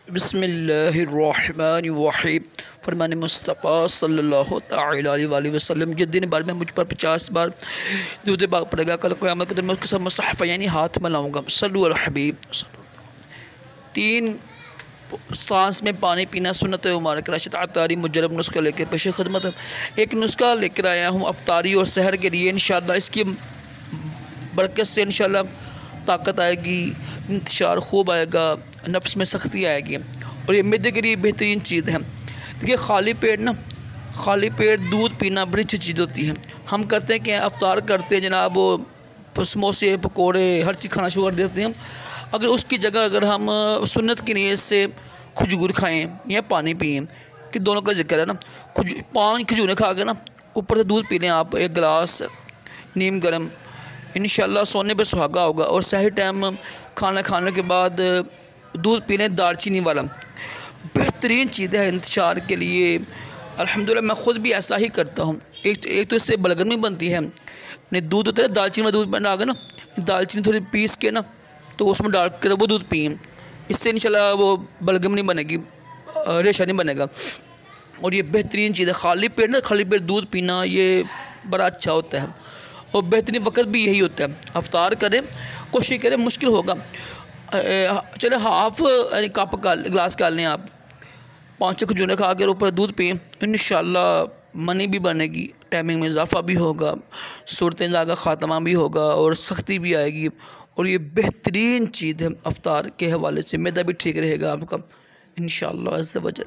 बिस्मिल्लाहिर्रहमानिर्रहीम। फरमान मुस्तफ़ा सल्लल्लाहु तआला अलैहि वसल्लम जिस दिन बार में मुझ पर 50 बार दूध बाग पड़ेगा, कल क़यामत के दिन मैं उसके साथ मुसहफ़ यानी हाथ मिलाऊँगा। सल्लु अला हबीब। 3 सांस में पानी पीना सुन्नत मुबारक राशिद अतारी मुजरब नुस्खा लेकर पेश खिदमत। एक नुस्खा लेकर आया हूँ अफ्तारी और सहर के लिए। इंशाअल्लाह इसकी बरकत से इंशाअल्लाह ताकत आएगी, इंतशार खूब आएगा, नफ्स में सख्ती आएगी और ये मैदे के लिए बेहतरीन चीज़ है। देखिए खाली पेट दूध पीना बड़ी अच्छी चीज़ होती है। हम करते हैं कि अफ्तार करते हैं जनाब, वो समोसे पकोड़े हर चीज़ खाना शुरू कर देते हैं। अगर उसकी जगह अगर हम सुन्नत की नीयत से खजूर खाएँ या पानी पिएँ, कि दोनों का जिक्र है ना, 5 खजूरें खा के ना ऊपर से दूध पी लें आप 1 गिलास नीम गर्म, इंशाअल्लाह सोने पे सुहागा होगा। और सही टाइम खाना खाने के बाद दूध पी लें दालचीनी वाला, बेहतरीन चीज़ है इंतशार के लिए। अल्हम्दुलिल्लाह मैं ख़ुद भी ऐसा ही करता हूँ। एक तो इससे बलगम बनती है, नहीं दूध होता है दालचीनी में दूध बना के ना, दालचीनी थोड़ी पीस के ना तो उसमें डाल कर वो दूध पिए, इससे इंशाअल्लाह वो बलगम नहीं बनेगी, रेशा नहीं बनेगा। और ये बेहतरीन चीज़ है। खाली पेट दूध पीना ये बड़ा अच्छा होता है और बेहतरीन वक्त भी यही होता है। अफ्तार करें, कोशिश करें, मुश्किल होगा, चले हाफ़ कप का गिलास का लें आप, 5-6 खजूरें खा कर ऊपर दूध पिए, इंशाअल्लाह मनी भी बनेगी, टाइमिंग में इजाफ़ा भी होगा, सूरत-ए-ज़ा का ख़ात्मा भी होगा और सख्ती भी आएगी। और ये बेहतरीन चीज़ है अफ्तार के हवाले से। मैदा भी ठीक रहेगा आपका इंशाअल्लाह अज़्ज़ व जल।